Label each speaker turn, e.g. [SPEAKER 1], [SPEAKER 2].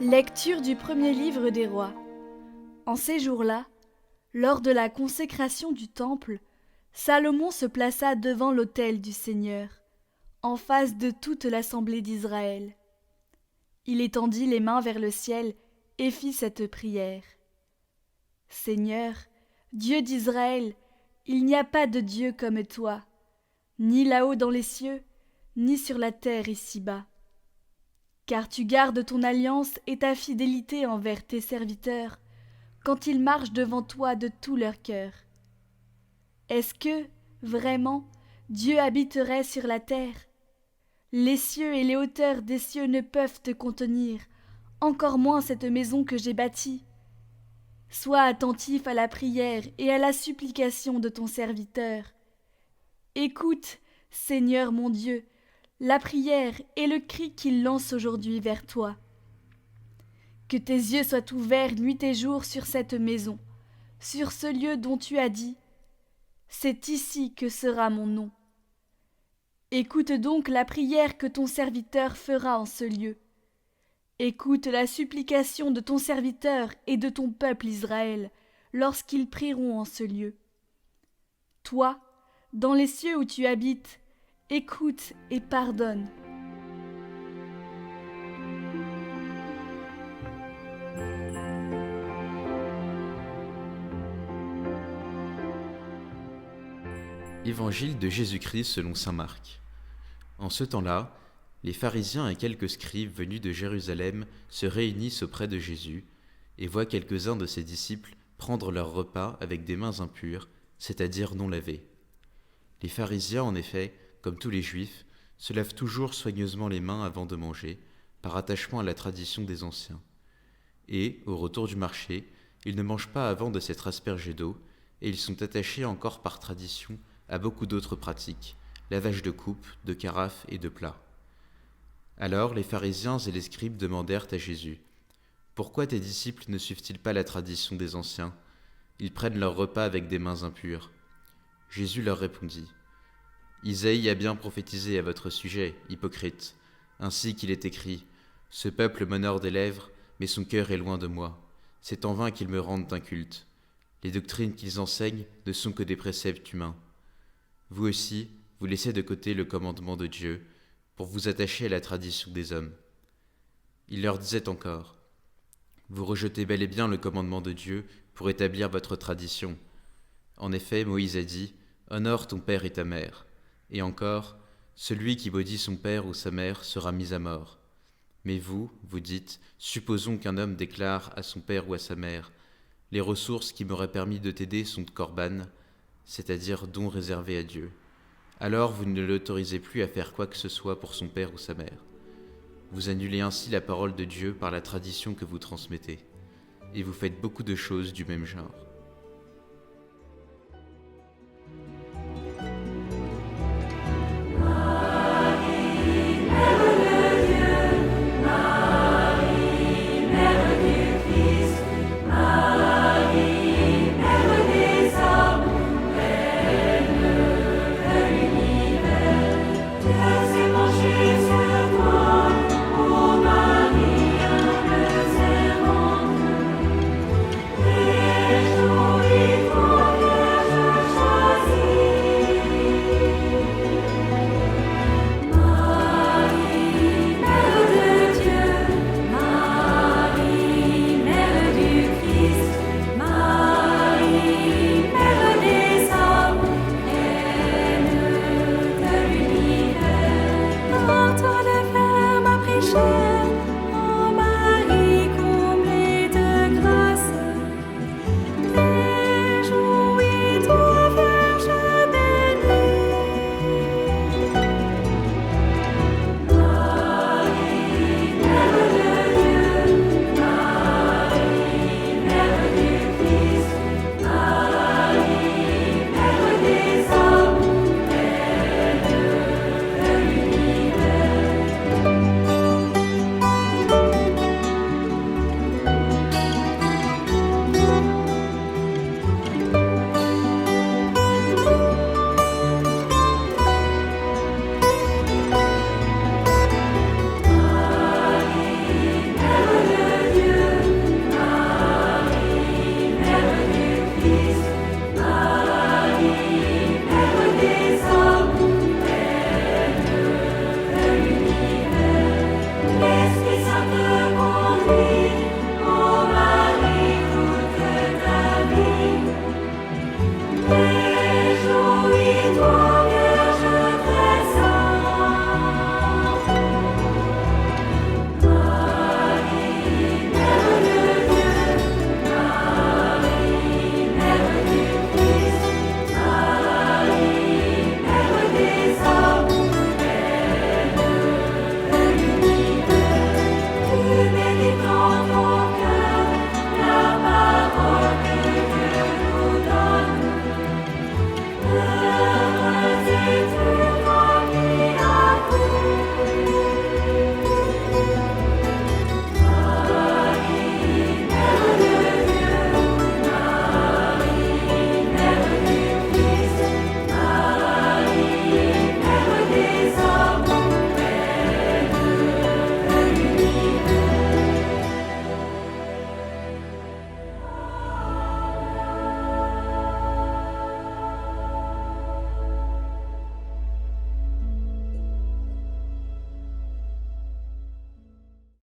[SPEAKER 1] Lecture du premier livre des rois. En ces jours-là, lors de la consécration du temple, Salomon se plaça devant l'autel du Seigneur, en face de toute l'assemblée d'Israël. Il étendit les mains vers le ciel et fit cette prière. Seigneur, Dieu d'Israël, il n'y a pas de Dieu comme toi, ni là-haut dans les cieux, ni sur la terre ici-bas. Car tu gardes ton alliance et ta fidélité envers tes serviteurs, quand ils marchent devant toi de tout leur cœur. Est-ce que, vraiment, Dieu habiterait sur la terre? Les cieux et les hauteurs des cieux ne peuvent te contenir, encore moins cette maison que j'ai bâtie. Sois attentif à la prière et à la supplication de ton serviteur. Écoute, Seigneur mon Dieu, la prière et le cri qu'il lance aujourd'hui vers toi. Que tes yeux soient ouverts nuit et jour sur cette maison, sur ce lieu dont tu as dit « C'est ici que sera mon nom ». Écoute donc la prière que ton serviteur fera en ce lieu. Écoute la supplication de ton serviteur et de ton peuple Israël, lorsqu'ils prieront en ce lieu. Toi, dans les cieux où tu habites, écoute et pardonne.
[SPEAKER 2] Évangile de Jésus-Christ selon saint Marc. En ce temps-là, les pharisiens et quelques scribes venus de Jérusalem se réunissent auprès de Jésus et voient quelques-uns de ses disciples prendre leur repas avec des mains impures, c'est-à-dire non lavées. Les pharisiens, en effet, comme tous les juifs, se lavent toujours soigneusement les mains avant de manger, par attachement à la tradition des anciens. Et, au retour du marché, ils ne mangent pas avant de s'être aspergés d'eau, et ils sont attachés encore par tradition à beaucoup d'autres pratiques, lavage de coupes, de carafes et de plats. Alors les pharisiens et les scribes demandèrent à Jésus : « Pourquoi tes disciples ne suivent-ils pas la tradition des anciens ? Ils prennent leur repas avec des mains impures. » Jésus leur répondit : « Isaïe a bien prophétisé à votre sujet, hypocrite, ainsi qu'il est écrit : Ce peuple m'honore des lèvres, mais son cœur est loin de moi. C'est en vain qu'ils me rendent inculte. Les doctrines qu'ils enseignent ne sont que des préceptes humains. Vous aussi, vous laissez de côté le commandement de Dieu pour vous attacher à la tradition des hommes. » Il leur disait encore : « Vous rejetez bel et bien le commandement de Dieu pour établir votre tradition. En effet, Moïse a dit : Honore ton père et ta mère. Et encore, celui qui maudit son père ou sa mère sera mis à mort. Mais vous, vous dites : Supposons qu'un homme déclare à son père ou à sa mère : Les ressources qui m'auraient permis de t'aider sont corban, c'est-à-dire dons réservés à Dieu. Alors vous ne l'autorisez plus à faire quoi que ce soit pour son père ou sa mère. Vous annulez ainsi la parole de Dieu par la tradition que vous transmettez, et vous faites beaucoup de choses du même genre.